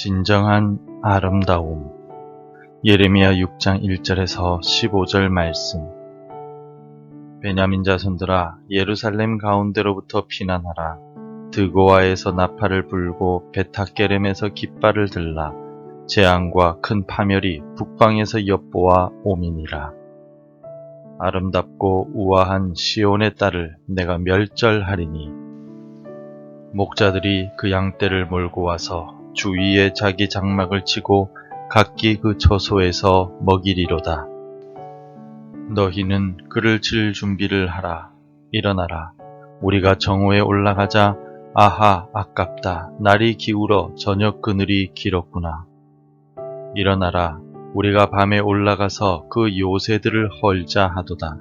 진정한 아름다움. 예레미야 6장 1절에서 15절 말씀. 베냐민 자손들아, 예루살렘 가운데로부터 피난하라. 드고아에서 나팔을 불고 베타게렘에서 깃발을 들라. 재앙과 큰 파멸이 북방에서 엿보아 오미니라. 아름답고 우아한 시온의 딸을 내가 멸절하리니, 목자들이 그 양떼를 몰고 와서 주위에 자기 장막을 치고 각기 그 처소에서 먹이리로다. 너희는 그를 칠 준비를 하라. 일어나라. 우리가 정오에 올라가자. 아하, 아깝다. 날이 기울어 저녁 그늘이 길었구나. 일어나라. 우리가 밤에 올라가서 그 요새들을 헐자 하도다.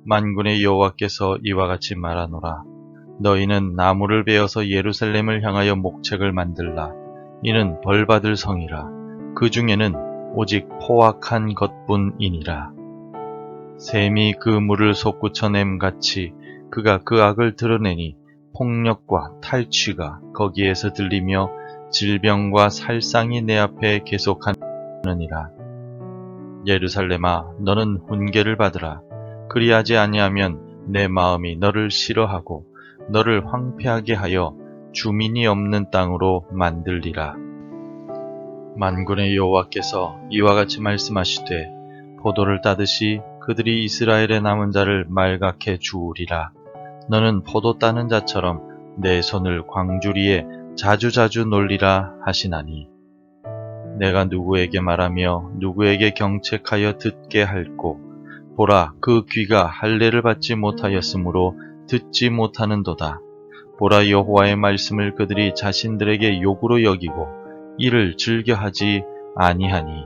만군의 여호와께서 이와 같이 말하노라. 너희는 나무를 베어서 예루살렘을 향하여 목책을 만들라. 이는 벌받을 성이라. 그 중에는 오직 포악한 것뿐이니라. 샘이 그 물을 솟구쳐냄같이 그가 그 악을 드러내니 폭력과 탈취가 거기에서 들리며 질병과 살상이 내 앞에 계속하느니라. 예루살렘아, 너는 훈계를 받으라. 그리하지 아니하면 내 마음이 너를 싫어하고 너를 황폐하게 하여 주민이 없는 땅으로 만들리라. 만군의 여호와께서 이와 같이 말씀하시되, 포도를 따듯이 그들이 이스라엘의 남은 자를 말갛게 주우리라. 너는 포도 따는 자처럼 내 손을 광주리에 자주자주 놀리라 하시나니, 내가 누구에게 말하며 누구에게 경책하여 듣게 할꼬. 보라, 그 귀가 할례를 받지 못하였으므로 듣지 못하는도다. 보라, 여호와의 말씀을 그들이 자신들에게 욕으로 여기고 이를 즐겨하지 아니하니,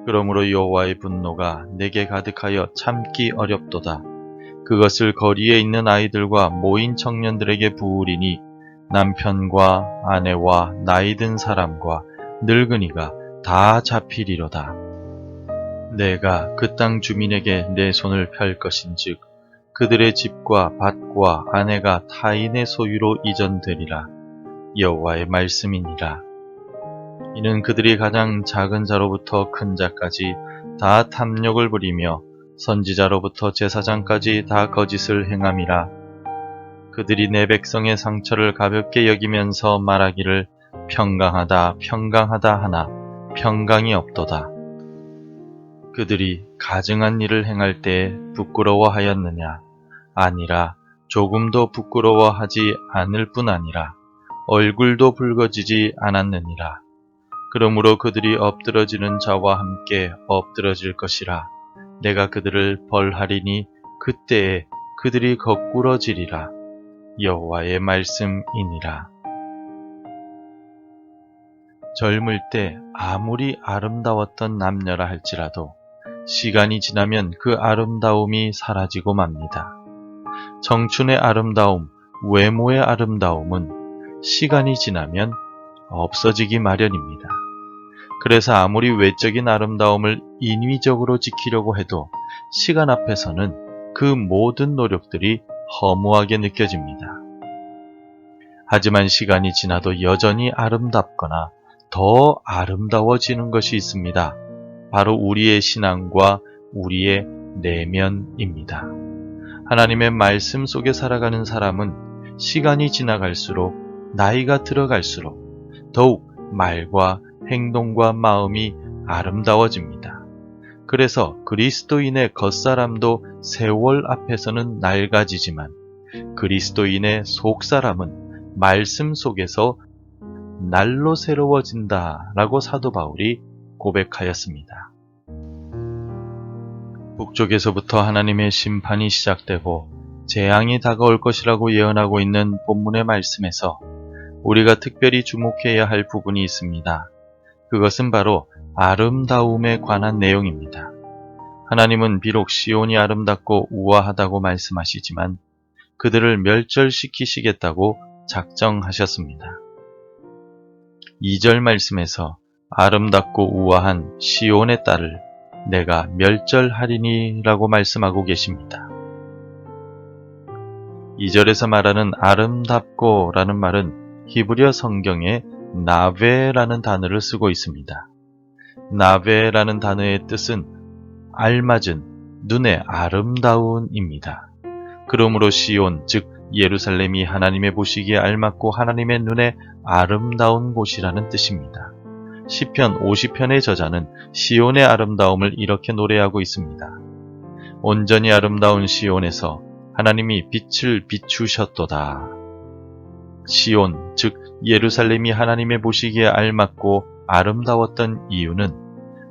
그러므로 여호와의 분노가 내게 가득하여 참기 어렵도다. 그것을 거리에 있는 아이들과 모인 청년들에게 부으리니 남편과 아내와 나이든 사람과 늙은이가 다 잡히리로다. 내가 그 땅 주민에게 내 손을 펼 것인즉 그들의 집과 밭과 아내가 타인의 소유로 이전되리라. 여호와의 말씀이니라. 이는 그들이 가장 작은 자로부터 큰 자까지 다 탐욕을 부리며 선지자로부터 제사장까지 다 거짓을 행함이라. 그들이 내 백성의 상처를 가볍게 여기면서 말하기를 평강하다 평강하다 하나 평강이 없도다. 그들이 가증한 일을 행할 때에 부끄러워하였느냐? 아니라 조금도 부끄러워하지 않을 뿐 아니라 얼굴도 붉어지지 않았느니라. 그러므로 그들이 엎드러지는 자와 함께 엎드러질 것이라. 내가 그들을 벌하리니 그때에 그들이 거꾸러지리라. 여호와의 말씀이니라. 젊을 때 아무리 아름다웠던 남녀라 할지라도 시간이 지나면 그 아름다움이 사라지고 맙니다. 청춘의 아름다움, 외모의 아름다움은 시간이 지나면 없어지기 마련입니다. 그래서 아무리 외적인 아름다움을 인위적으로 지키려고 해도 시간 앞에서는 그 모든 노력들이 허무하게 느껴집니다. 하지만 시간이 지나도 여전히 아름답거나 더 아름다워지는 것이 있습니다. 바로 우리의 신앙과 우리의 내면입니다. 하나님의 말씀 속에 살아가는 사람은 시간이 지나갈수록, 나이가 들어갈수록 더욱 말과 행동과 마음이 아름다워집니다. 그래서 그리스도인의 겉사람도 세월 앞에서는 낡아지지만 그리스도인의 속사람은 말씀 속에서 날로 새로워진다 라고 사도 바울이 고백하였습니다. 북쪽에서부터 하나님의 심판이 시작되고 재앙이 다가올 것이라고 예언하고 있는 본문의 말씀에서 우리가 특별히 주목해야 할 부분이 있습니다. 그것은 바로 아름다움에 관한 내용입니다. 하나님은 비록 시온이 아름답고 우아하다고 말씀하시지만 그들을 멸절시키시겠다고 작정하셨습니다. 2절 말씀에서 아름답고 우아한 시온의 딸을 내가 멸절하리니 라고 말씀하고 계십니다. 2절에서 말하는 아름답고 라는 말은 히브리어 성경에 나베라는 단어를 쓰고 있습니다. 나베라는 단어의 뜻은 알맞은, 눈에 아름다운입니다. 그러므로 시온, 즉 예루살렘이 하나님의 보시기에 알맞고 하나님의 눈에 아름다운 곳이라는 뜻입니다. 시편 50편의 저자는 시온의 아름다움을 이렇게 노래하고 있습니다. 온전히 아름다운 시온에서 하나님이 빛을 비추셨도다. 시온, 즉 예루살렘이 하나님의 보시기에 알맞고 아름다웠던 이유는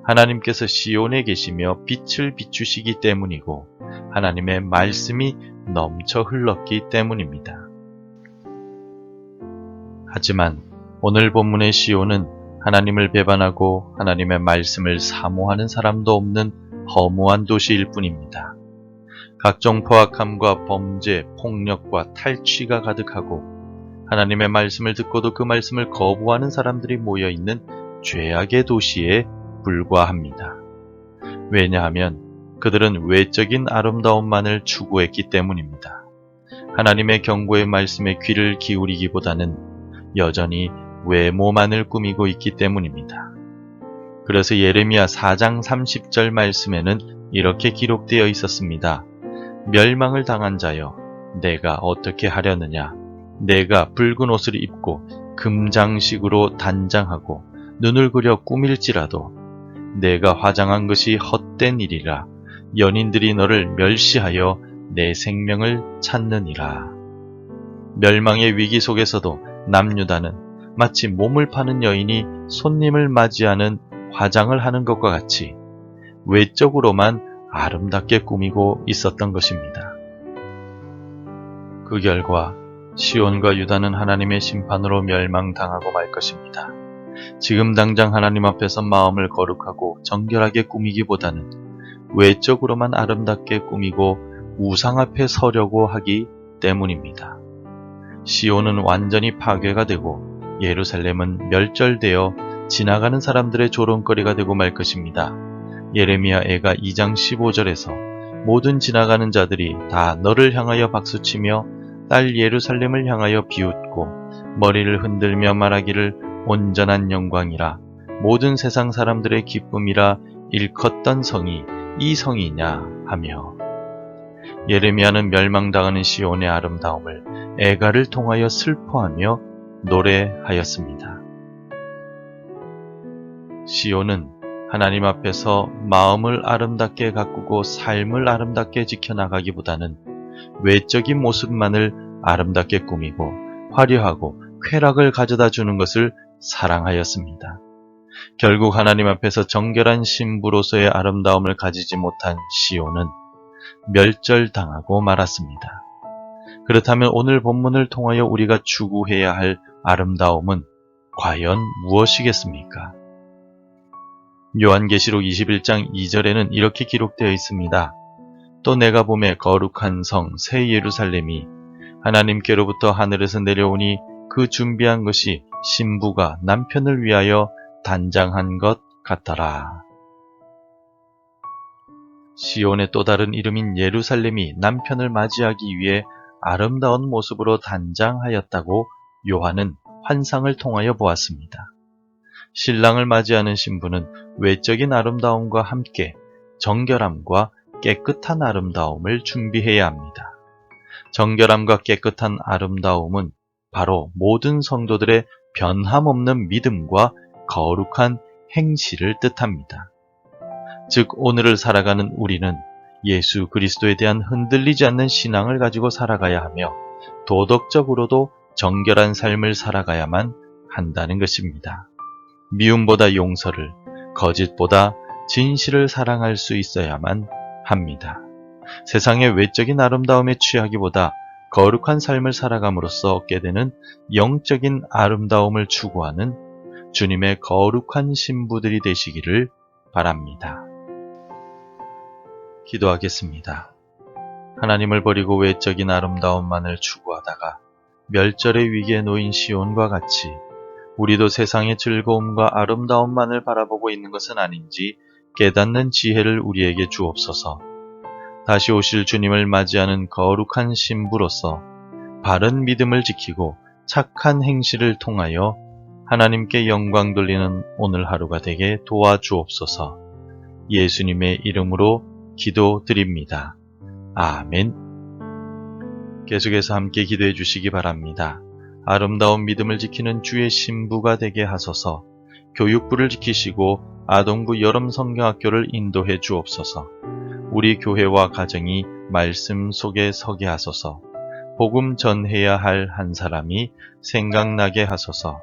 하나님께서 시온에 계시며 빛을 비추시기 때문이고 하나님의 말씀이 넘쳐 흘렀기 때문입니다. 하지만 오늘 본문의 시온은 하나님을 배반하고 하나님의 말씀을 사모하는 사람도 없는 허무한 도시일 뿐입니다. 각종 포악함과 범죄, 폭력과 탈취가 가득하고 하나님의 말씀을 듣고도 그 말씀을 거부하는 사람들이 모여있는 죄악의 도시에 불과합니다. 왜냐하면 그들은 외적인 아름다움만을 추구했기 때문입니다. 하나님의 경고의 말씀에 귀를 기울이기보다는 여전히 외모만을 꾸미고 있기 때문입니다. 그래서 예레미야 4장 30절 말씀에는 이렇게 기록되어 있었습니다. 멸망을 당한 자여, 내가 어떻게 하려느냐? 내가 붉은 옷을 입고 금장식으로 단장하고 눈을 그려 꾸밀지라도 내가 화장한 것이 헛된 일이라. 연인들이 너를 멸시하여 내 생명을 찾느니라. 멸망의 위기 속에서도 남유다는 마치 몸을 파는 여인이 손님을 맞이하는 화장을 하는 것과 같이 외적으로만 아름답게 꾸미고 있었던 것입니다. 그 결과 시온과 유다는 하나님의 심판으로 멸망당하고 말 것입니다. 지금 당장 하나님 앞에서 마음을 거룩하고 정결하게 꾸미기보다는 외적으로만 아름답게 꾸미고 우상 앞에 서려고 하기 때문입니다. 시온은 완전히 파괴가 되고 예루살렘은 멸절되어 지나가는 사람들의 조롱거리가 되고 말 것입니다. 예레미야 애가 2장 15절에서 모든 지나가는 자들이 다 너를 향하여 박수치며 딸 예루살렘을 향하여 비웃고 머리를 흔들며 말하기를 온전한 영광이라 모든 세상 사람들의 기쁨이라 일컫던 성이 이 성이냐 하며 예레미야는 멸망당하는 시온의 아름다움을 애가를 통하여 슬퍼하며 노래하였습니다. 시온은 하나님 앞에서 마음을 아름답게 가꾸고 삶을 아름답게 지켜나가기보다는 외적인 모습만을 아름답게 꾸미고 화려하고 쾌락을 가져다 주는 것을 사랑하였습니다. 결국 하나님 앞에서 정결한 신부로서의 아름다움을 가지지 못한 시온은 멸절당하고 말았습니다. 그렇다면 오늘 본문을 통하여 우리가 추구해야 할 아름다움은 과연 무엇이겠습니까? 요한계시록 21장 2절에는 이렇게 기록되어 있습니다. 또 내가 보매 거룩한 성 새 예루살렘이 하나님께로부터 하늘에서 내려오니 그 준비한 것이 신부가 남편을 위하여 단장한 것 같더라. 시온의 또 다른 이름인 예루살렘이 남편을 맞이하기 위해 아름다운 모습으로 단장하였다고 요한은 환상을 통하여 보았습니다. 신랑을 맞이하는 신부는 외적인 아름다움과 함께 정결함과 깨끗한 아름다움을 준비해야 합니다. 정결함과 깨끗한 아름다움은 바로 모든 성도들의 변함없는 믿음과 거룩한 행실을 뜻합니다. 즉 오늘을 살아가는 우리는 예수 그리스도에 대한 흔들리지 않는 신앙을 가지고 살아가야 하며 도덕적으로도 정결한 삶을 살아가야만 한다는 것입니다. 미움보다 용서를, 거짓보다 진실을 사랑할 수 있어야만 합니다. 세상의 외적인 아름다움에 취하기보다 거룩한 삶을 살아감으로써 얻게 되는 영적인 아름다움을 추구하는 주님의 거룩한 신부들이 되시기를 바랍니다. 기도하겠습니다. 하나님을 버리고 외적인 아름다움만을 추구하다가 멸절의 위기에 놓인 시온과 같이 우리도 세상의 즐거움과 아름다움만을 바라보고 있는 것은 아닌지 깨닫는 지혜를 우리에게 주옵소서. 다시 오실 주님을 맞이하는 거룩한 신부로서 바른 믿음을 지키고 착한 행실을 통하여 하나님께 영광 돌리는 오늘 하루가 되게 도와주옵소서. 예수님의 이름으로 기도드립니다. 아멘. 계속해서 함께 기도해 주시기 바랍니다. 아름다운 믿음을 지키는 주의 신부가 되게 하소서. 교육부를 지키시고 아동부 여름 성경학교를 인도해 주옵소서. 우리 교회와 가정이 말씀 속에 서게 하소서. 복음 전해야 할 한 사람이 생각나게 하소서.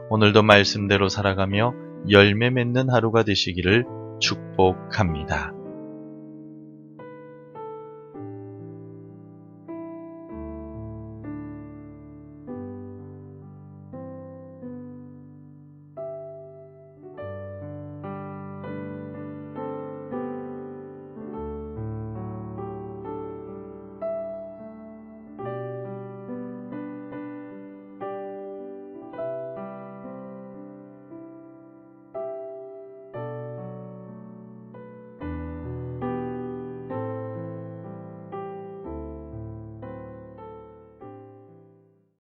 오늘도 말씀대로 살아가며 열매 맺는 하루가 되시기를 축복합니다.